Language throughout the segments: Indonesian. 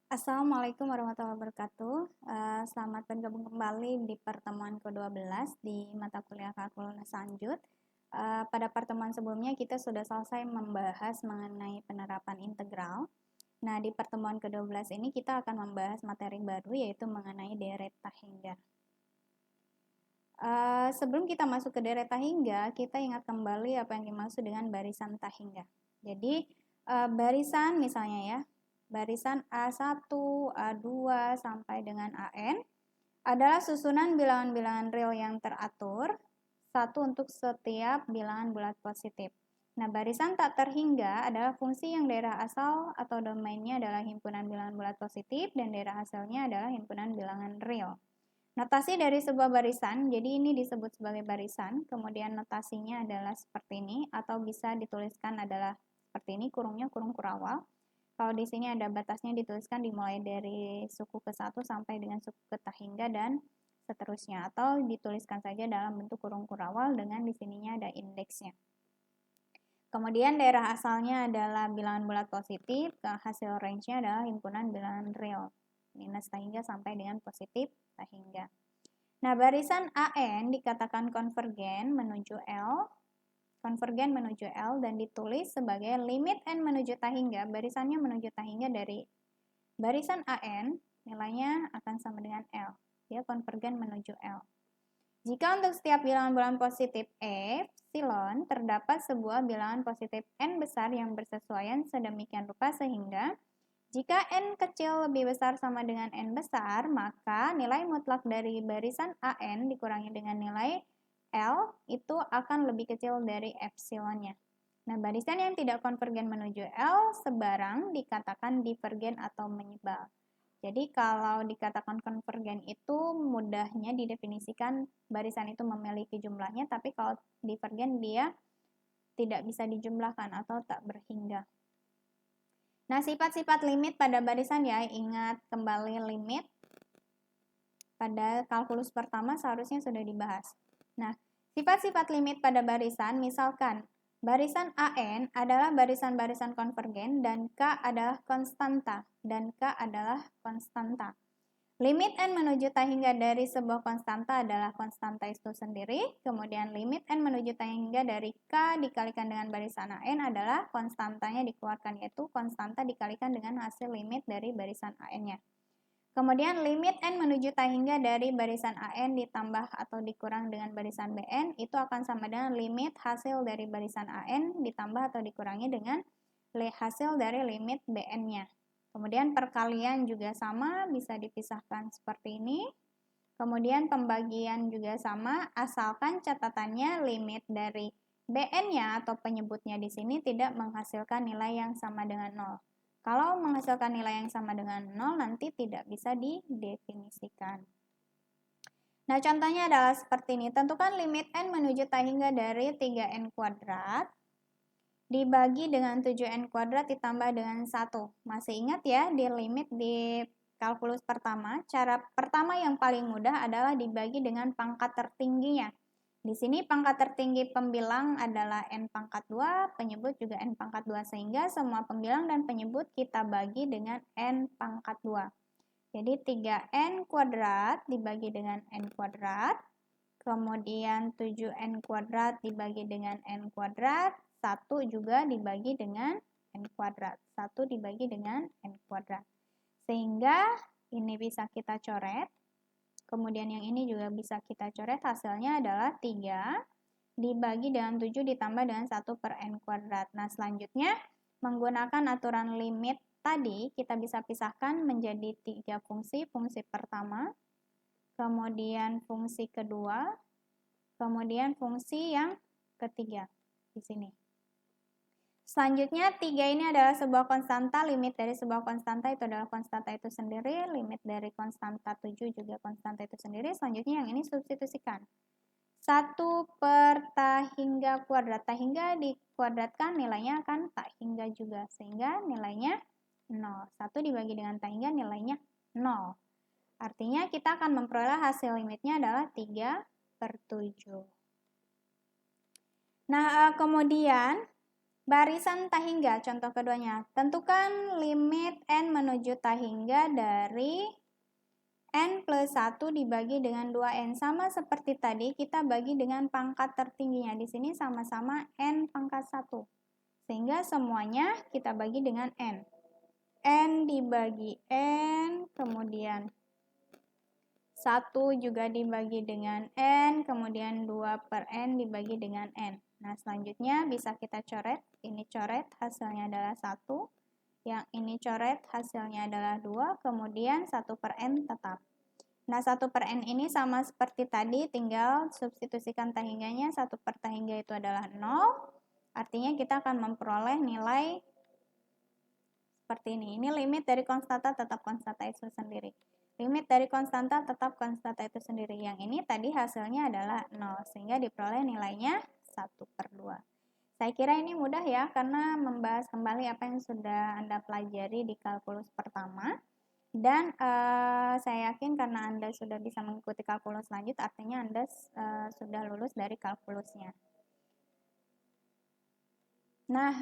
Assalamualaikum warahmatullahi wabarakatuh. Selamat bergabung kembali di pertemuan ke-12 di mata kuliah kalkulus lanjut. Pada pertemuan sebelumnya kita sudah selesai membahas mengenai penerapan integral. Nah, di pertemuan ke-12 ini kita akan membahas materi baru yaitu mengenai deret hingga. Sebelum kita masuk ke deret hingga, kita ingat kembali apa yang dimaksud dengan barisan hingga. Jadi, barisan misalnya ya, barisan A1, A2 sampai dengan AN adalah susunan bilangan-bilangan real yang teratur, satu untuk setiap bilangan bulat positif. Nah, barisan tak terhingga adalah fungsi yang daerah asal atau domainnya adalah himpunan bilangan bulat positif dan daerah hasilnya adalah himpunan bilangan real. Notasi dari sebuah barisan, jadi ini disebut sebagai barisan, kemudian notasinya adalah seperti ini, atau bisa dituliskan adalah seperti ini, kurungnya kurung kurawal. Kalau di sini ada batasnya dituliskan dimulai dari suku ke-1 sampai dengan suku ke-hingga dan seterusnya. Atau dituliskan saja dalam bentuk kurung kurawal dengan di sininya ada indeksnya. Kemudian daerah asalnya adalah bilangan bulat positif, hasil range-nya adalah himpunan bilangan real. Minus hingga sampai dengan positif hingga. Nah, barisan AN dikatakan konvergen menuju L dan ditulis sebagai limit N menuju hingga, barisannya menuju hingga dari barisan AN nilainya akan sama dengan L. Dia konvergen menuju L. Jika untuk setiap bilangan positif epsilon terdapat sebuah bilangan positif N besar yang bersesuaian sedemikian rupa sehingga jika N kecil lebih besar sama dengan N besar, maka nilai mutlak dari barisan AN dikurangi dengan nilai L itu akan lebih kecil dari epsilonnya. Nah, barisan yang tidak konvergen menuju L sebarang dikatakan divergen atau menyebal. Jadi kalau dikatakan konvergen itu mudahnya didefinisikan barisan itu memiliki jumlahnya, tapi kalau divergen dia tidak bisa dijumlahkan atau tak berhingga. Nah, sifat-sifat limit pada barisan ya, ingat kembali limit pada kalkulus pertama seharusnya sudah dibahas. Nah, sifat-sifat limit pada barisan, misalkan barisan AN adalah barisan-barisan konvergen dan K adalah konstanta Limit N menuju hingga dari sebuah konstanta adalah konstanta itu sendiri. Kemudian limit N menuju hingga dari K dikalikan dengan barisan AN adalah konstantanya dikeluarkan, yaitu konstanta dikalikan dengan hasil limit dari barisan AN-nya. Kemudian limit N menuju hingga dari barisan AN ditambah atau dikurang dengan barisan BN itu akan sama dengan limit hasil dari barisan AN ditambah atau dikurangi dengan hasil dari limit BN-nya. Kemudian perkalian juga sama, bisa dipisahkan seperti ini. Kemudian pembagian juga sama, asalkan catatannya limit dari BN-nya atau penyebutnya di sini tidak menghasilkan nilai yang sama dengan 0. Kalau menghasilkan nilai yang sama dengan 0, nanti tidak bisa didefinisikan. Nah, contohnya adalah seperti ini. Tentukan limit N menuju hingga dari 3N kuadrat dibagi dengan 7N kuadrat ditambah dengan 1. Masih ingat ya, di limit di kalkulus pertama, cara pertama yang paling mudah adalah dibagi dengan pangkat tertingginya. Di sini pangkat tertinggi pembilang adalah N pangkat 2, penyebut juga N pangkat 2, sehingga semua pembilang dan penyebut kita bagi dengan N pangkat 2. Jadi 3N kuadrat dibagi dengan N kuadrat, kemudian 7N kuadrat dibagi dengan N kuadrat, 1 juga dibagi dengan N kuadrat. 1 dibagi dengan N kuadrat. Sehingga ini bisa kita coret. Kemudian yang ini juga bisa kita coret. Hasilnya adalah 3 dibagi dengan 7 ditambah dengan 1 per N kuadrat. Nah, selanjutnya menggunakan aturan limit tadi, kita bisa pisahkan menjadi 3 fungsi. Fungsi pertama, kemudian fungsi kedua, kemudian fungsi yang ketiga di sini. Selanjutnya, 3 ini adalah sebuah konstanta, limit dari sebuah konstanta itu adalah konstanta itu sendiri, limit dari konstanta 7 juga konstanta itu sendiri. Selanjutnya yang ini substitusikan. 1 per hingga kuadrat. Hingga dikuadratkan nilainya akan hingga juga, sehingga nilainya 0. 1 dibagi dengan hingga nilainya 0. Artinya kita akan memperoleh hasil limitnya adalah 3 per 7. Nah, kemudian barisan hingga, contoh keduanya. Tentukan limit N menuju ta hingga dari N plus 1 dibagi dengan 2N. Sama seperti tadi, kita bagi dengan pangkat tertingginya. Di sini sama-sama N pangkat 1. Sehingga semuanya kita bagi dengan N. N dibagi N, kemudian 1 juga dibagi dengan N, kemudian 2 per N dibagi dengan N. Nah, selanjutnya bisa kita coret. Ini coret, hasilnya adalah 1. Yang ini coret, hasilnya adalah 2, kemudian 1 per N tetap. Nah, 1 per N ini sama seperti tadi, tinggal substitusikan ta hingganya. 1 per ta hingga itu adalah 0, artinya kita akan memperoleh nilai seperti ini. Ini limit dari konstanta tetap konstanta itu sendiri. Limit dari konstanta tetap konstanta itu sendiri. Yang ini tadi hasilnya adalah 0, sehingga diperoleh nilainya 1 per 2. Saya kira ini mudah ya, karena membahas kembali apa yang sudah Anda pelajari di kalkulus pertama. Dan saya yakin karena Anda sudah bisa mengikuti kalkulus lanjut, artinya Anda sudah lulus dari kalkulusnya. Nah,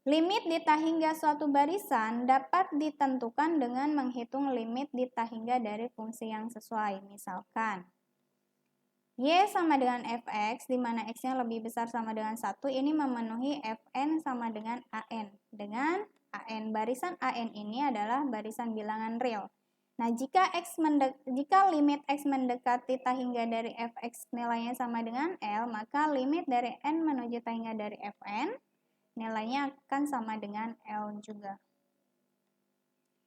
limit di ta hingga suatu barisan dapat ditentukan dengan menghitung limit di ta hingga dari fungsi yang sesuai. Misalkan, Y sama dengan Fx, di mana X-nya lebih besar sama dengan 1, ini memenuhi Fn sama dengan An. Dengan An, barisan An ini adalah barisan bilangan real. Nah, jika limit X mendekati ta hingga dari Fx nilainya sama dengan L, maka limit dari N menuju ta hingga dari Fn nilainya akan sama dengan L juga.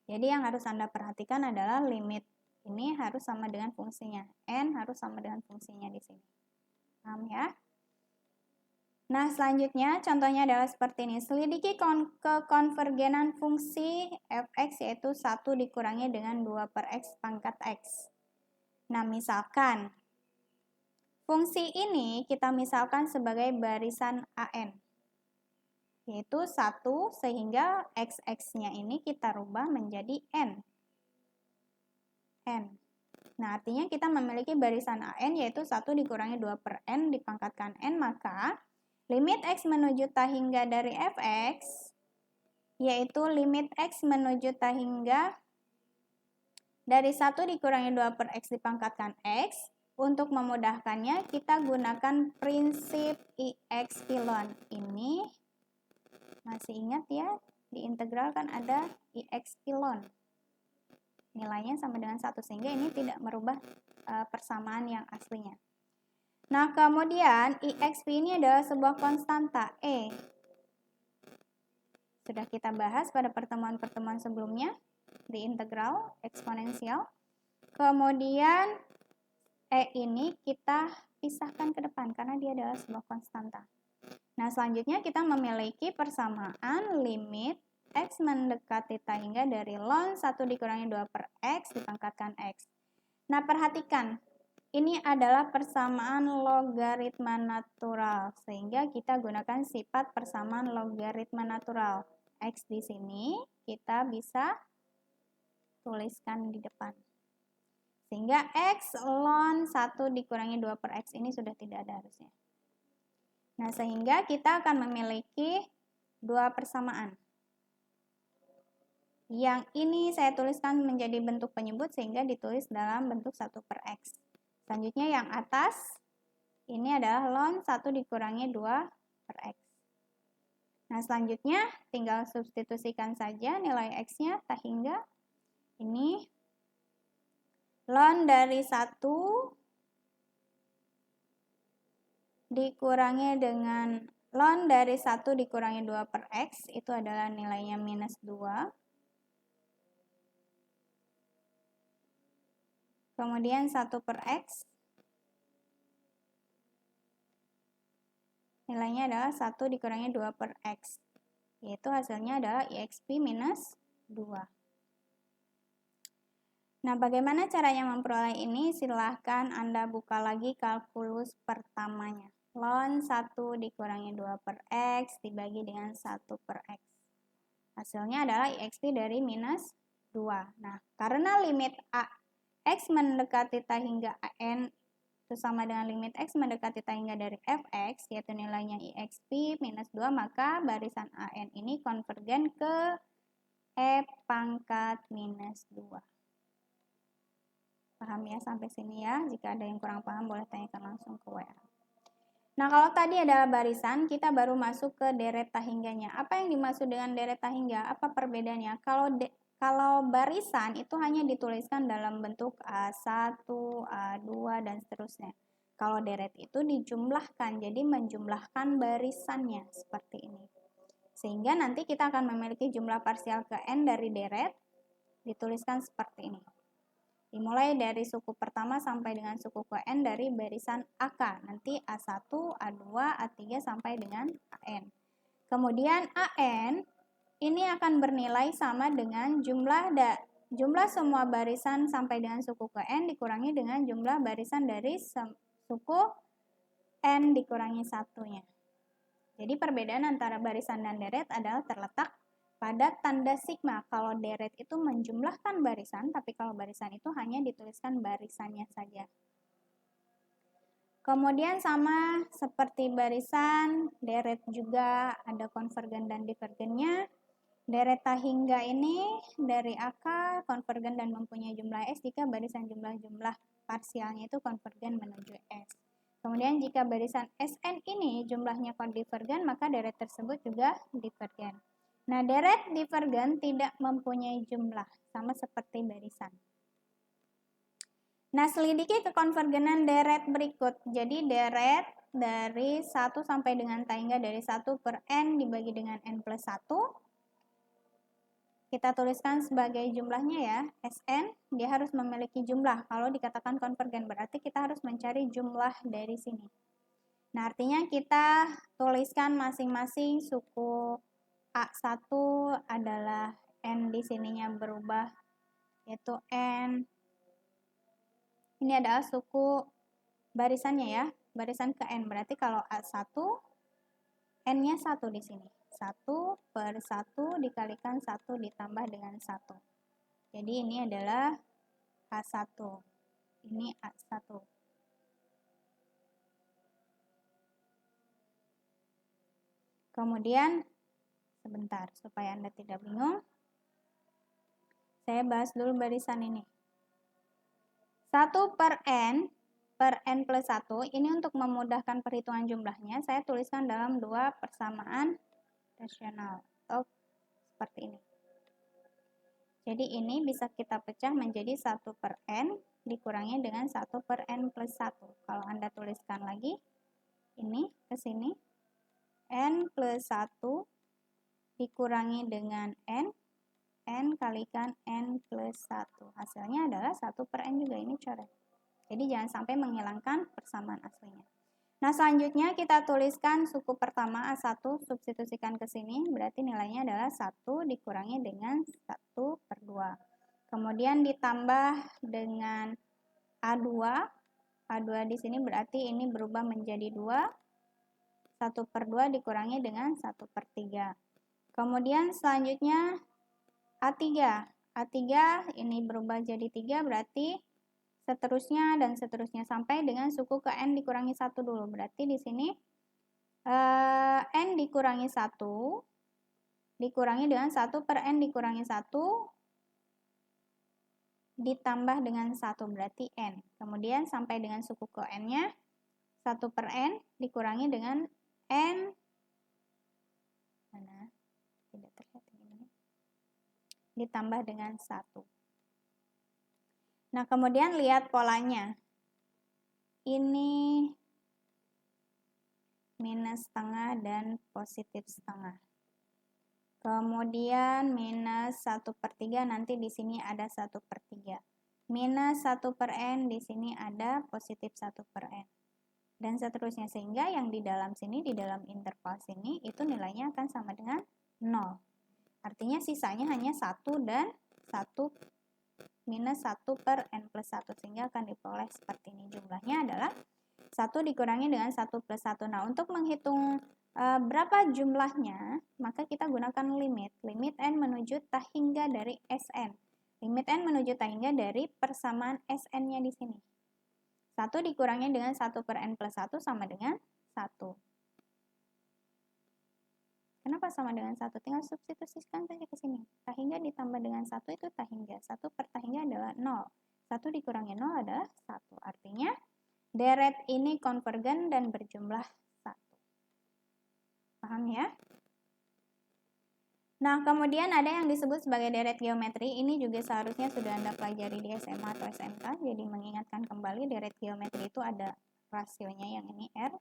Jadi yang harus Anda perhatikan adalah limit ini harus sama dengan fungsinya. N harus sama dengan fungsinya di sini. Paham ya? Nah, selanjutnya contohnya adalah seperti ini. Selidiki kekonvergenan fungsi fx yaitu 1 dikurangi dengan 2 per x pangkat x. Nah, misalkan fungsi ini kita misalkan sebagai barisan AN. Yaitu 1 sehingga x-nya ini kita rubah menjadi N. N. Nah, artinya kita memiliki barisan AN yaitu 1 dikurangi 2 per N dipangkatkan N, maka limit X menuju ta hingga dari Fx yaitu limit X menuju ta hingga dari 1 dikurangi 2 per X dipangkatkan X. Untuk memudahkannya, kita gunakan prinsip IX pilon. Ini masih ingat ya, di integral kan ada IX pilon. Nilainya sama dengan 1, sehingga ini tidak merubah persamaan yang aslinya. Nah, kemudian IXP ini adalah sebuah konstanta E. Sudah kita bahas pada pertemuan-pertemuan sebelumnya di integral eksponensial. Kemudian E ini kita pisahkan ke depan karena dia adalah sebuah konstanta. Nah, selanjutnya kita memiliki persamaan limit X mendekati ta hingga dari ln 1 dikurangi 2 per X dipangkatkan X. Nah, perhatikan, ini adalah persamaan logaritma natural, sehingga kita gunakan sifat persamaan logaritma natural. X di sini kita bisa tuliskan di depan. Sehingga X ln 1 dikurangi 2 per X ini sudah tidak ada harusnya. Nah, sehingga kita akan memiliki dua persamaan. Yang ini saya tuliskan menjadi bentuk penyebut sehingga ditulis dalam bentuk 1 per X. Selanjutnya yang atas, ini adalah ln 1 dikurangi 2 per X. Nah, selanjutnya tinggal substitusikan saja nilai X-nya ta hingga ini ln dari 1 dikurangi dengan ln dari 1 dikurangi 2 per X, itu adalah nilainya minus 2. Kemudian 1 per X, nilainya adalah 1 dikurangi 2 per X. Yaitu hasilnya adalah IXP minus 2. Nah, bagaimana caranya memperoleh ini? Silahkan Anda buka lagi kalkulus pertamanya. Ln 1 dikurangi 2 per X dibagi dengan 1 per X. Hasilnya adalah IXP dari minus 2. Nah, karena limit X mendekati ta hingga AN itu sama dengan limit X mendekati ta hingga dari Fx, yaitu nilainya IXP minus 2, maka barisan AN ini konvergen ke E pangkat minus 2. Paham ya sampai sini ya? Jika ada yang kurang paham boleh tanyakan langsung ke WA. Nah, kalau tadi adalah barisan, kita baru masuk ke deret tahingganya. Apa yang dimaksud dengan deret tahingga? Apa perbedaannya? Kalau barisan itu hanya dituliskan dalam bentuk A1, A2, dan seterusnya. Kalau deret itu dijumlahkan, jadi menjumlahkan barisannya seperti ini. Sehingga nanti kita akan memiliki jumlah parsial ke N dari deret, dituliskan seperti ini. Dimulai dari suku pertama sampai dengan suku ke N dari barisan AK. Nanti A1, A2, A3 sampai dengan AN. Kemudian AN ini akan bernilai sama dengan jumlah semua barisan sampai dengan suku ke N dikurangi dengan jumlah barisan dari suku N dikurangi satunya. Jadi perbedaan antara barisan dan deret adalah terletak pada tanda sigma. Kalau deret itu menjumlahkan barisan, tapi kalau barisan itu hanya dituliskan barisannya saja. Kemudian sama seperti barisan, deret juga ada konvergen dan divergennya. Deret tahingga ini dari AK konvergen dan mempunyai jumlah S jika barisan jumlah parsialnya itu konvergen menuju S. Kemudian jika barisan SN ini jumlahnya divergen, maka deret tersebut juga divergen. Nah, deret divergen tidak mempunyai jumlah, sama seperti barisan. Nah, selidiki kekonvergenan deret berikut. Jadi, deret dari 1 sampai dengan tahingga dari 1 per N dibagi dengan N plus 1. Kita tuliskan sebagai jumlahnya ya, Sn, dia harus memiliki jumlah. Kalau dikatakan konvergen, berarti kita harus mencari jumlah dari sini. Nah, artinya kita tuliskan masing-masing suku A1 adalah N di sininya berubah, yaitu N. Ini adalah suku barisannya ya, barisan ke N. Berarti kalau A1, N-nya 1 di sini. 1 per 1 dikalikan 1 ditambah dengan 1. Jadi ini adalah A1. Ini A1. Kemudian, sebentar, supaya Anda tidak bingung, saya bahas dulu barisan ini. 1 per N plus 1, ini untuk memudahkan perhitungan jumlahnya, saya tuliskan dalam 2 persamaan rasional, atau seperti ini. Jadi ini bisa kita pecah menjadi 1 per N dikurangi dengan 1 per N plus 1. Kalau Anda tuliskan lagi, ini ke sini, N plus 1 dikurangi dengan N kalikan N plus 1. Hasilnya adalah 1 per N juga, ini coret. Jadi jangan sampai menghilangkan persamaan aslinya. Nah, selanjutnya kita tuliskan suku pertama A1, substitusikan ke sini, berarti nilainya adalah 1 dikurangi dengan 1 per 2. Kemudian ditambah dengan A2. A2 di sini berarti ini berubah menjadi 2. 1 per 2 dikurangi dengan 1 per 3. Kemudian selanjutnya A3. A3 ini berubah jadi 3, berarti seterusnya dan seterusnya sampai dengan suku ke N dikurangi 1 dulu. Berarti di sini N dikurangi 1 dikurangi dengan 1 per N dikurangi 1 ditambah dengan 1, berarti N. Kemudian sampai dengan suku ke N-nya 1 per N dikurangi dengan N. Mana? Tidak terlihat ini. Ditambah dengan 1. Nah, kemudian lihat polanya. Ini minus setengah dan positif setengah. Kemudian minus 1 per 3, nanti di sini ada 1 per 3. Minus 1 per N, di sini ada positif 1 per N. Dan seterusnya, sehingga yang di dalam sini, di dalam interval sini, itu nilainya akan sama dengan 0. Artinya sisanya hanya 1 dan 1 minus 1 per N plus 1, sehingga akan diperoleh seperti ini. Jumlahnya adalah 1 dikurangi dengan 1 plus 1. Nah, untuk menghitung berapa jumlahnya, maka kita gunakan limit. Limit N menuju tahingga dari Sn. Limit N menuju tahingga dari persamaan Sn-nya di sini. 1 dikurangi dengan 1 per N plus 1 sama dengan 1. Kenapa sama dengan 1? Tinggal substitusikan saja ke sini. Tahingga ditambah dengan 1 itu tahingga. 1 per tahingga adalah 0. 1 dikurangi 0 adalah 1. Artinya deret ini konvergen dan berjumlah 1. Paham ya? Nah, kemudian ada yang disebut sebagai deret geometri. Ini juga seharusnya sudah Anda pelajari di SMA atau SMK. Jadi mengingatkan kembali deret geometri itu ada rasionya yang ini R,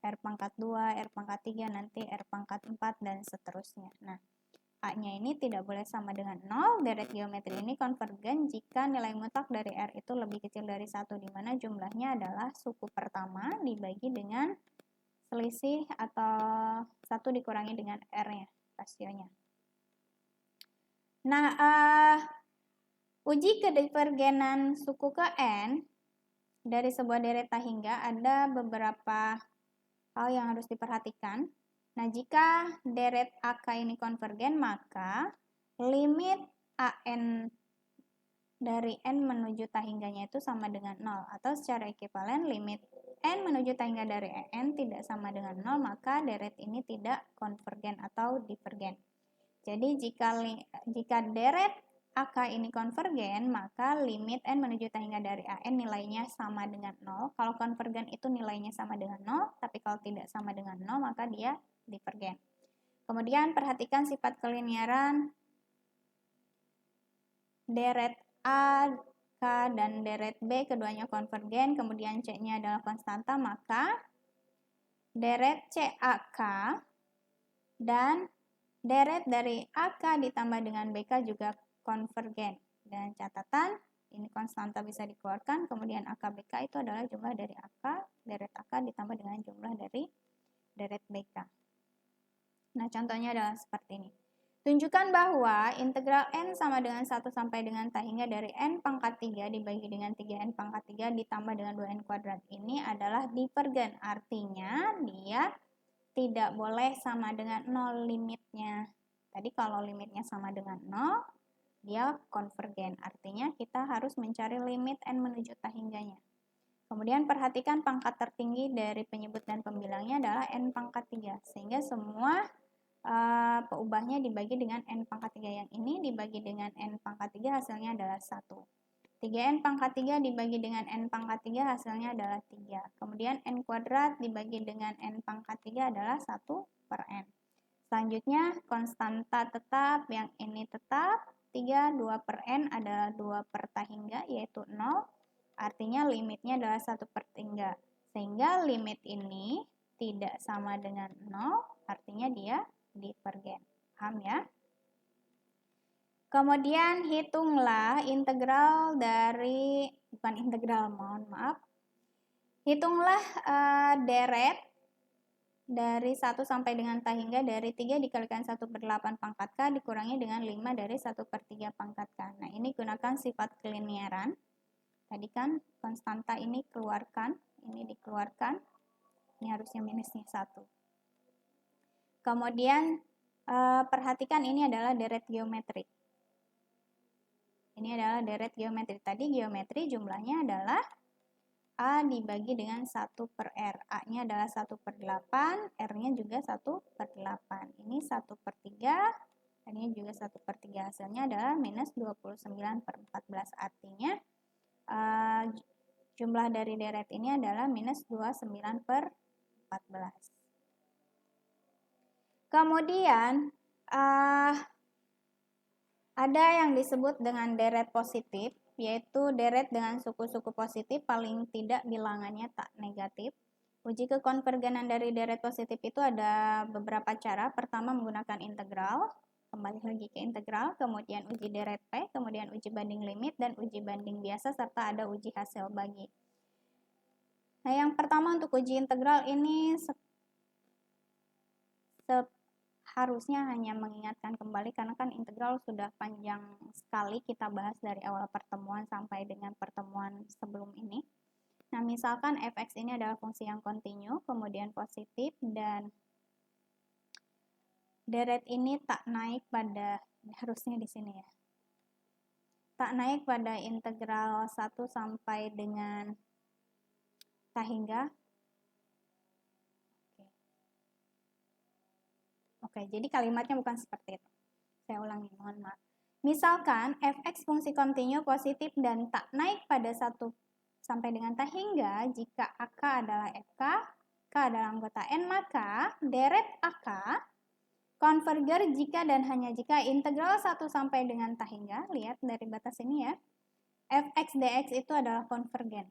R pangkat 2, R pangkat 3, nanti R pangkat 4, dan seterusnya. Nah, A-nya ini tidak boleh sama dengan 0. Deret geometri ini konvergen jika nilai mutlak dari R itu lebih kecil dari 1, di mana jumlahnya adalah suku pertama dibagi dengan selisih atau 1 dikurangi dengan R-nya, rasionya. Nah, uji kedivergenan suku ke N dari sebuah deret tahingga ada beberapa hal yang harus diperhatikan. Nah, jika deret AK ini konvergen, maka limit AN dari N menuju tahingganya itu sama dengan 0. Atau secara ekivalen, limit N menuju tahingga dari N tidak sama dengan 0, maka deret ini tidak konvergen atau divergen. Jadi, jika deret AK ini konvergen, maka limit N menuju tahingga dari AN nilainya sama dengan 0. Kalau konvergen itu nilainya sama dengan 0, tapi kalau tidak sama dengan 0, maka dia divergen. Kemudian perhatikan sifat kelinearan deret A, K, dan deret B, keduanya konvergen, kemudian C-nya adalah konstanta, maka deret CAK dan deret dari AK ditambah dengan BK juga konvergen. Dan catatan, ini konstanta bisa dikeluarkan, kemudian AKBK itu adalah jumlah dari AK, deret AK ditambah dengan jumlah dari deret BK. Nah, contohnya adalah seperti ini. Tunjukkan bahwa integral N sama dengan 1 sampai dengan tahingga dari N pangkat 3 dibagi dengan 3N pangkat 3 ditambah dengan 2N kuadrat ini adalah divergen. Artinya dia tidak boleh sama dengan 0 limitnya. Tadi kalau limitnya sama dengan 0, dia konvergen. Artinya kita harus mencari limit N menuju tahingganya. Kemudian perhatikan pangkat tertinggi dari penyebut dan pembilangnya adalah N pangkat 3. Sehingga semua peubahnya dibagi dengan N pangkat 3 yang ini dibagi dengan N pangkat 3 hasilnya adalah 1. 3N pangkat 3 dibagi dengan N pangkat 3 hasilnya adalah 3. Kemudian N kuadrat dibagi dengan N pangkat 3 adalah 1 per N. Selanjutnya konstanta tetap yang ini tetap 3, 2 per N adalah 2 per tahingga yaitu 0. Artinya limitnya adalah 1 per tahingga. Sehingga limit ini tidak sama dengan 0, artinya dia divergen. Paham ya? Kemudian hitunglah integral dari, mohon maaf. Hitunglah deret dari 1 sampai dengan tahingga dari 3 dikalikan 1 per 8 pangkat K dikurangi dengan 5 dari 1 per 3 pangkat K. Nah, ini gunakan sifat kelinearan. Tadi kan konstanta ini keluarkan, ini dikeluarkan. Ini harusnya minusnya 1. Kemudian perhatikan ini adalah deret geometri. Ini adalah deret geometri. Tadi geometri jumlahnya adalah A dibagi dengan 1 per R. A-nya adalah 1 per 8, R-nya juga 1 per 8. Ini 1 per 3, R-nya juga 1 per 3. Hasilnya adalah minus 29 per 14. Artinya jumlah dari deret ini adalah minus 29 per 14. Kemudian ada yang disebut dengan deret positif, yaitu deret dengan suku-suku positif paling tidak bilangannya tak negatif. Uji kekonvergenan dari deret positif itu ada beberapa cara. Pertama menggunakan integral, kembali lagi ke integral, kemudian uji deret P, kemudian uji banding limit, dan uji banding biasa, serta ada uji hasil bagi. Nah, yang pertama untuk uji integral ini harusnya hanya mengingatkan kembali karena kan integral sudah panjang sekali kita bahas dari awal pertemuan sampai dengan pertemuan sebelum ini. Nah, misalkan fx ini adalah fungsi yang kontinu, kemudian positif, dan deret ini tak naik pada, harusnya di sini ya, tak naik pada integral 1 sampai dengan tahingga. Oke, jadi kalimatnya bukan seperti itu. Saya ulangi, mohon maaf. Misalkan fx fungsi kontinu positif dan tak naik pada 1 sampai dengan T hingga jika AK adalah FK, K adalah anggota N, maka deret AK konverger jika dan hanya jika integral 1 sampai dengan T hingga, lihat dari batas ini ya, fx dx itu adalah konvergen.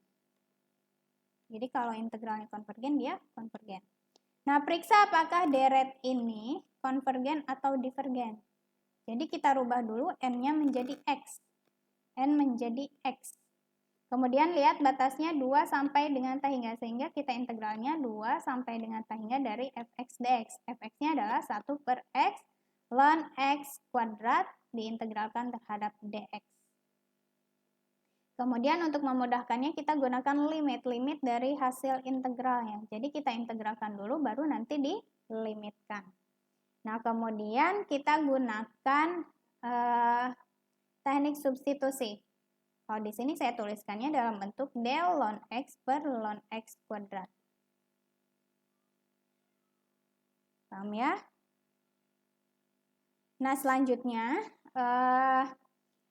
Jadi kalau integralnya konvergen, dia konvergen. Nah, periksa apakah deret ini konvergen atau divergen. Jadi kita rubah dulu N-nya menjadi X. N menjadi X. Kemudian lihat batasnya 2 sampai dengan T hingga, sehingga kita integralnya 2 sampai dengan T hingga dari fx dx. Fx-nya adalah 1 per X ln X kuadrat diintegralkan terhadap dx. Kemudian untuk memudahkannya kita gunakan limit dari hasil integralnya. Jadi kita integralkan dulu baru nanti dilimitkan. Nah, kemudian kita gunakan teknik substitusi. Kalau di sini saya tuliskannya dalam bentuk del ln X per ln X kuadrat. Paham ya? Nah, selanjutnya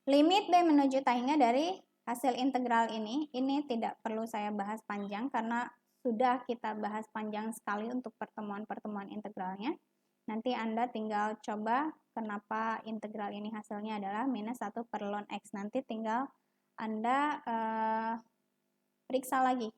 limit B menuju T hingga dari hasil integral ini tidak perlu saya bahas panjang karena sudah kita bahas panjang sekali untuk pertemuan-pertemuan integralnya. Nanti Anda tinggal coba kenapa integral ini hasilnya adalah minus 1 per ln X. Nanti tinggal Anda periksa lagi.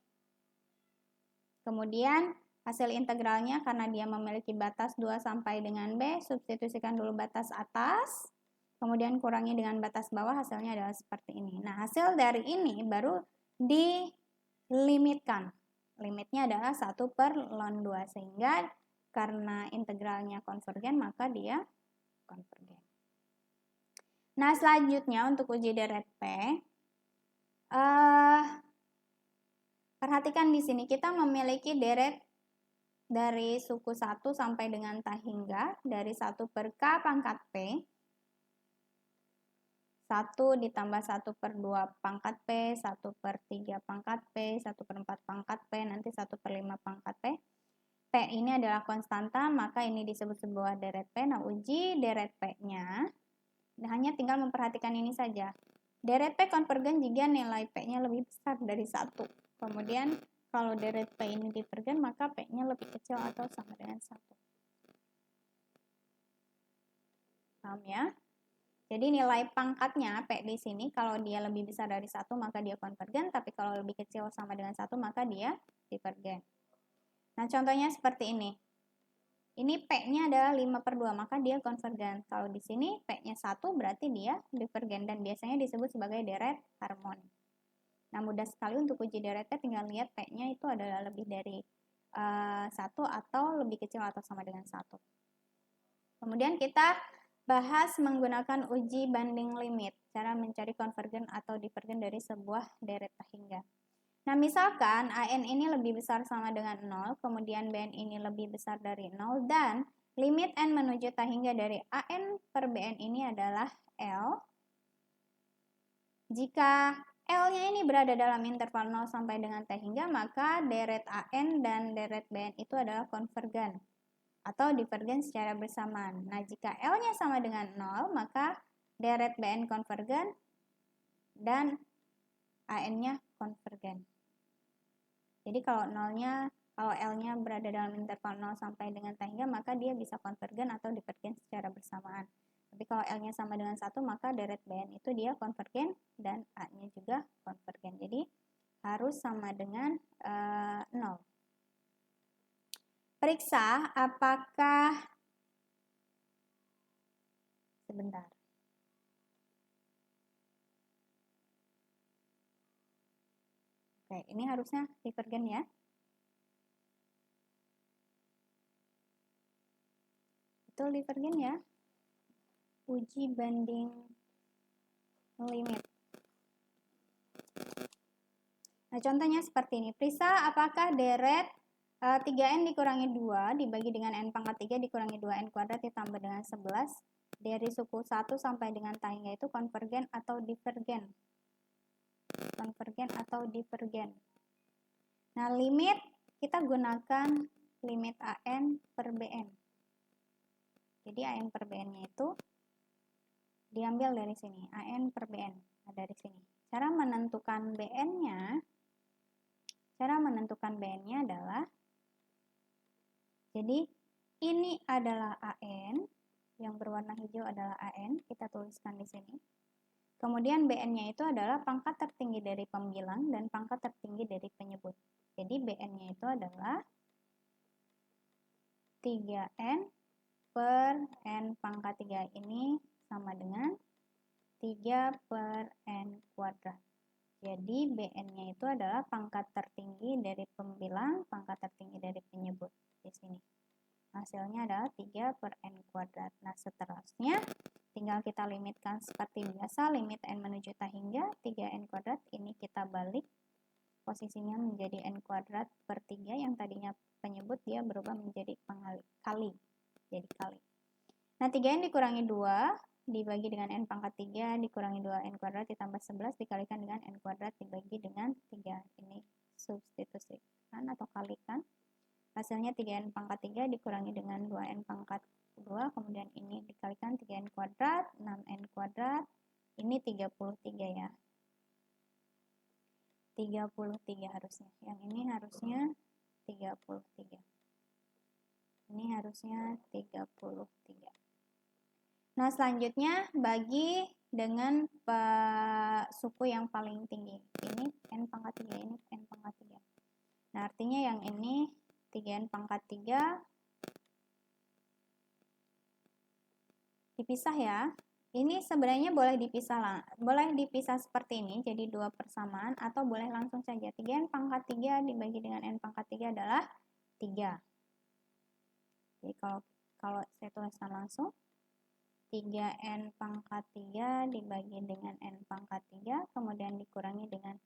Kemudian hasil integralnya karena dia memiliki batas 2 sampai dengan B, substitusikan dulu batas atas. Kemudian kurangi dengan batas bawah, hasilnya adalah seperti ini. Nah, hasil dari ini baru dilimitkan. Limitnya adalah 1 per ln 2, sehingga karena integralnya konvergen, maka dia konvergen. Nah, selanjutnya untuk uji deret P, perhatikan di sini kita memiliki deret dari suku 1 sampai dengan T hingga, dari 1 per K pangkat P, 1 ditambah 1 per 2 pangkat P, 1 per 3 pangkat P, 1 per 4 pangkat P, nanti 1 per 5 pangkat P. P ini adalah konstanta, maka ini disebut sebuah deret P. Nah, uji deret P-nya, hanya tinggal memperhatikan ini saja. Deret P konvergen jika nilai P-nya lebih besar dari 1. Kemudian, kalau deret P ini divergen, maka P-nya lebih kecil atau sama dengan 1. Paham ya? Jadi nilai pangkatnya P di sini kalau dia lebih besar dari 1 maka dia konvergen, tapi kalau lebih kecil sama dengan 1 maka dia divergen. Nah, contohnya seperti ini. Ini P-nya adalah 5 per 2, maka dia konvergen. Kalau di sini P-nya 1 berarti dia divergen dan biasanya disebut sebagai deret harmoni. Nah, mudah sekali untuk uji deret P, tinggal lihat P-nya itu adalah lebih dari 1 atau lebih kecil atau sama dengan 1. Kemudian kita bahas menggunakan uji banding limit, cara mencari konvergen atau divergen dari sebuah deret T hingga. Nah, misalkan AN ini lebih besar sama dengan 0, kemudian BN ini lebih besar dari 0, dan limit N menuju T hingga dari AN per BN ini adalah L. Jika L-nya ini berada dalam interval 0 sampai dengan T hingga, maka deret AN dan deret BN itu adalah konvergen atau divergen secara bersamaan. Nah, jika L-nya sama dengan 0, maka deret BN konvergen dan AN-nya konvergen. Jadi kalau L-nya berada dalam interval 0 sampai dengan T hingga, maka dia bisa konvergen atau divergen secara bersamaan. Tapi kalau L-nya sama dengan 1, maka deret BN itu dia konvergen dan A-nya juga konvergen. Jadi harus sama dengan 0. Periksa apakah sebentar. Oke, ini harusnya divergen ya. Betul divergen ya. Uji banding limit. Nah, contohnya seperti ini. Periksa apakah deret 3N dikurangi 2 dibagi dengan N pangkat 3 dikurangi 2N kuadrat ditambah dengan 11 dari suku 1 sampai dengan T hingga itu konvergen atau divergen. Konvergen atau divergen. Nah, limit kita gunakan limit AN per BN. Jadi AN per BN-nya itu diambil dari sini, AN per BN. Nah, dari sini. Cara menentukan BN-nya adalah, jadi ini adalah AN, yang berwarna hijau adalah AN, kita tuliskan di sini. Kemudian BN-nya itu adalah pangkat tertinggi dari pembilang dan pangkat tertinggi dari penyebut. Jadi BN-nya itu adalah 3N per N pangkat 3 ini sama dengan 3 per N kuadrat. Jadi BN-nya itu adalah pangkat tertinggi dari pembilang, pangkat tertinggi dari penyebut di sini. Hasilnya adalah 3 per N kuadrat. Nah, seterusnya tinggal kita limitkan seperti biasa, limit N menuju tak hingga 3N kuadrat, ini kita balik posisinya menjadi N kuadrat per 3, yang tadinya penyebut dia berubah menjadi kali. Jadi kali. Nah, 3N dikurangi 2 dibagi dengan N pangkat 3 dikurangi 2N kuadrat ditambah 11 dikalikan dengan N kuadrat dibagi dengan 3. Ini substitusikan atau kalikan. Hasilnya 3N pangkat 3 dikurangi dengan 2N pangkat 2, kemudian ini dikalikan 3N kuadrat, 6N kuadrat, ini 33 ya. 33 harusnya. Yang ini harusnya 33. Ini harusnya 33. Nah, selanjutnya bagi dengan suku yang paling tinggi. Ini N pangkat 3, ini N pangkat 3. Nah, artinya yang ini 3N pangkat 3 dipisah ya. Ini sebenarnya boleh dipisah seperti ini, jadi 2 persamaan, atau boleh langsung saja. 3N pangkat 3 dibagi dengan N pangkat 3 adalah 3. Jadi kalau saya tuliskan langsung, 3N pangkat 3 dibagi dengan N pangkat 3, kemudian dikurangi dengan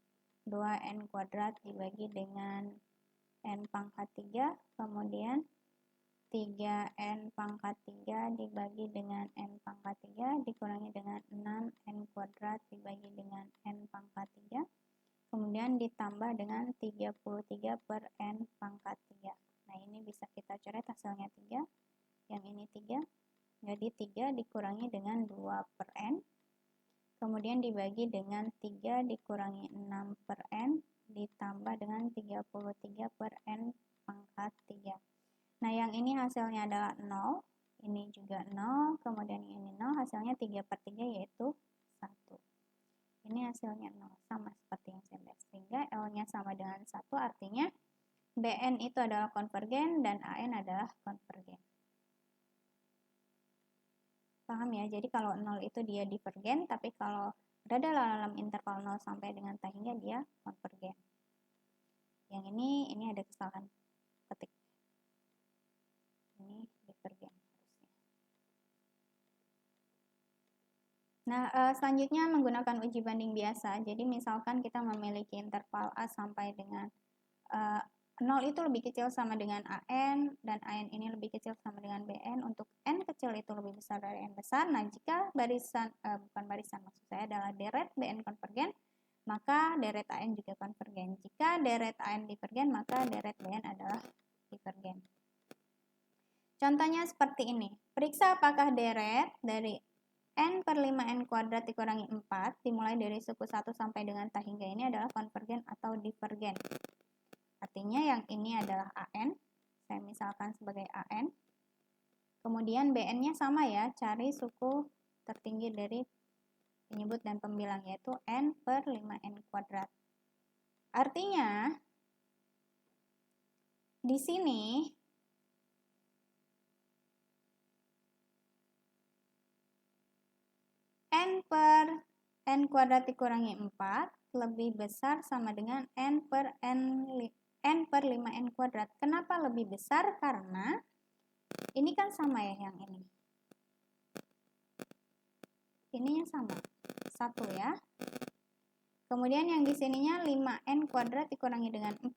2N kuadrat dibagi dengan N pangkat 3, kemudian 3N pangkat 3 dibagi dengan N pangkat 3, dikurangi dengan 6N kuadrat dibagi dengan N pangkat 3, kemudian ditambah dengan 33 per N pangkat 3. Nah, ini bisa kita coret hasilnya 3, yang ini 3. Jadi 3 dikurangi dengan 2 per N, kemudian dibagi dengan 3 dikurangi 6 per N, ditambah dengan 33 per N pangkat 3. Nah, yang ini hasilnya adalah 0, ini juga 0, kemudian ini 0, hasilnya 3 per 3 yaitu 1. Ini hasilnya 0, sama seperti yang saya lihat. Sehingga L-nya sama dengan 1, artinya BN itu adalah konvergen dan AN adalah konvergen. Paham ya? Jadi kalau 0 itu dia divergen, tapi kalau berada dalam interval 0 sampai dengan tak hingga dia konvergen. Yang ini ada kesalahan ketik. Ini divergen harusnya. Nah, selanjutnya menggunakan uji banding biasa. Jadi misalkan kita memiliki interval A sampai dengan 0 itu lebih kecil sama dengan AN, dan AN ini lebih kecil sama dengan BN. Untuk N kecil itu lebih besar dari N besar. Nah, jika bukan barisan, maksud saya adalah deret BN konvergen, maka deret AN juga konvergen. Jika deret AN divergen, maka deret BN adalah divergen. Contohnya seperti ini. Periksa apakah deret dari N per 5N kuadrat dikurangi 4, dimulai dari suku 1 sampai dengan tak hingga ini adalah konvergen atau divergen. Artinya yang ini adalah AN, saya misalkan sebagai AN. Kemudian BN-nya sama ya, cari suku tertinggi dari penyebut dan pembilang, yaitu N per 5N kuadrat. Artinya, di sini N per N kuadrat dikurangi 4 lebih besar sama dengan N per 5N kuadrat. Kenapa lebih besar? Karena ini kan sama ya yang ini. Ininya sama. 1 ya. Kemudian yang di sininya 5N kuadrat dikurangi dengan 4.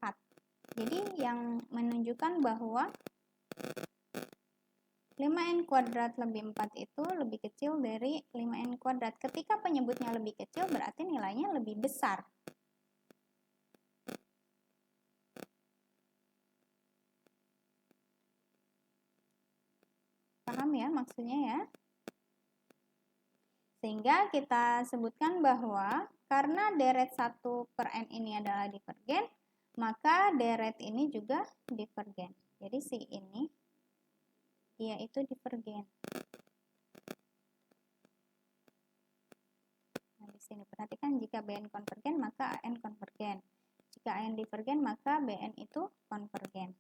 Jadi yang menunjukkan bahwa 5N kuadrat lebih 4 itu lebih kecil dari 5N kuadrat. Ketika penyebutnya lebih kecil berarti nilainya lebih besar. Paham ya maksudnya ya? Sehingga kita sebutkan bahwa karena deret 1/n ini adalah divergen, maka deret ini juga divergen. Jadi si ini dia itu divergen. Nah, di sini perhatikan jika Bn konvergen maka An konvergen. Jika An divergen maka Bn itu konvergen.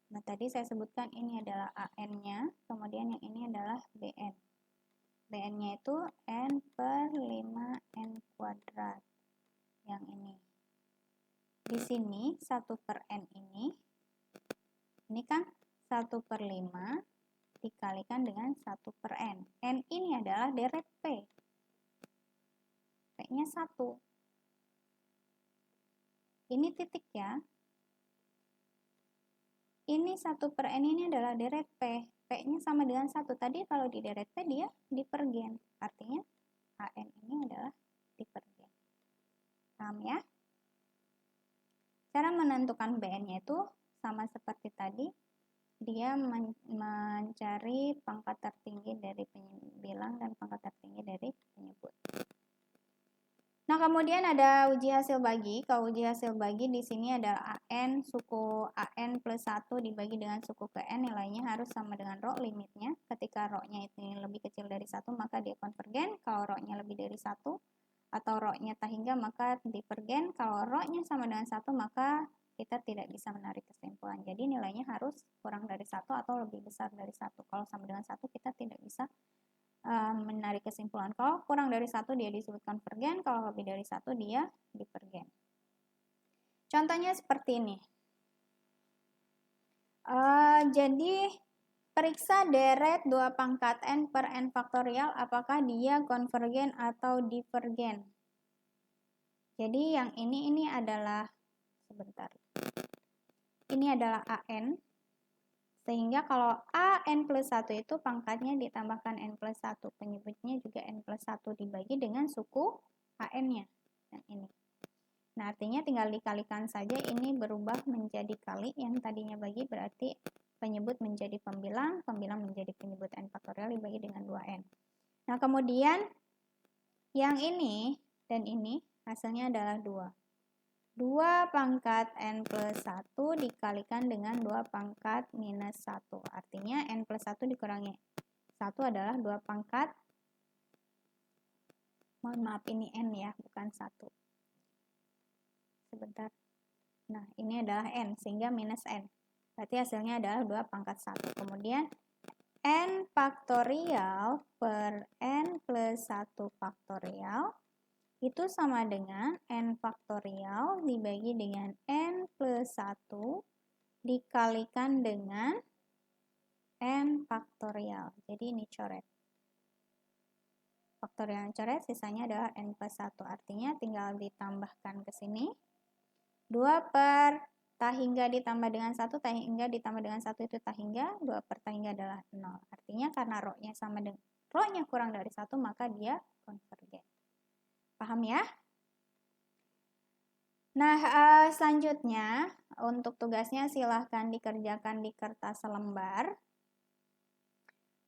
Nah, tadi saya sebutkan ini adalah AN-nya, kemudian yang ini adalah BN. BN-nya itu N/5N kuadrat. Yang ini. Di sini 1/n ini kan 1/5 dikalikan dengan 1/n. N ini adalah deret P. P-nya 1. Ini titik ya. Ini 1/n ini adalah deret P. P-nya sama dengan 1. Tadi kalau di deret P dia divergen. Artinya AN ini adalah divergen. Paham ya? Cara menentukan BN-nya itu sama seperti tadi. Dia mencari pangkat tertinggi dari bilang dan pangkat tertinggi dari penyebut. Nah, kemudian ada uji hasil bagi. Kalau uji hasil bagi di sini ada AN, suku AN plus 1 dibagi dengan suku ke N, nilainya harus sama dengan rho limitnya. Ketika rho-nya itu lebih kecil dari 1, maka dia konvergen. Kalau rho-nya lebih dari 1 atau rho-nya tak hingga, maka divergen. Kalau rho-nya sama dengan 1, maka kita tidak bisa menarik kesimpulan. Jadi nilainya harus kurang dari 1 atau lebih besar dari 1. Kalau sama dengan 1, kita tidak bisa menarik kesimpulan. Kalau kurang dari 1 dia disebut konvergen, kalau lebih dari 1 dia divergen. Contohnya seperti ini. Jadi periksa deret 2 pangkat n per n faktorial apakah dia konvergen atau divergen. Jadi yang ini adalah sebentar. Ini adalah AN. Sehingga kalau AN plus 1 itu pangkatnya ditambahkan N plus 1. Penyebutnya juga N plus 1 dibagi dengan suku AN-nya. Yang ini. Nah, artinya tinggal dikalikan saja. Ini berubah menjadi kali. Yang tadinya bagi berarti penyebut menjadi pembilang. Pembilang menjadi penyebut N faktorial dibagi dengan 2N. Nah, kemudian yang ini dan ini hasilnya adalah 2. 2 pangkat N plus 1 dikalikan dengan 2 pangkat minus 1. Artinya N plus 1 dikurangi 1 adalah 2 pangkat. Mohon maaf ini N ya, bukan 1. Sebentar. Nah, ini adalah N, sehingga minus N. Berarti hasilnya adalah 2 pangkat 1. Kemudian N faktorial per N plus 1 faktorial itu sama dengan N faktorial dibagi dengan N plus 1 dikalikan dengan N faktorial. Jadi ini coret. Faktorial yang coret sisanya adalah N plus 1. Artinya tinggal ditambahkan ke sini. 2 per tak hingga ditambah dengan 1, tak hingga ditambah dengan 1 itu tak hingga, 2 per tak hingga adalah 0. Artinya karena rho-nya sama dengan rho-nya kurang dari 1, maka dia konvergen. Paham ya? Nah, selanjutnya untuk tugasnya silahkan dikerjakan di kertas lembar.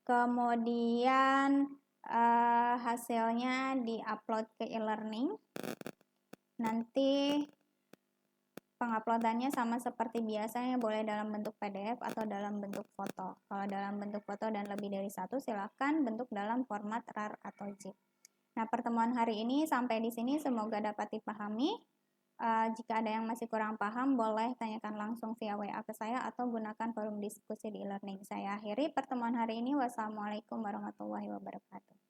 Kemudian hasilnya diupload ke e-learning. Nanti penguploadannya sama seperti biasanya, boleh dalam bentuk PDF atau dalam bentuk foto. Kalau dalam bentuk foto dan lebih dari 1, silahkan bentuk dalam format RAR atau ZIP. Nah, pertemuan hari ini sampai di sini semoga dapat dipahami. Jika ada yang masih kurang paham, boleh tanyakan langsung via WA ke saya atau gunakan forum diskusi di e-learning. Saya akhiri pertemuan hari ini. Wassalamualaikum warahmatullahi wabarakatuh.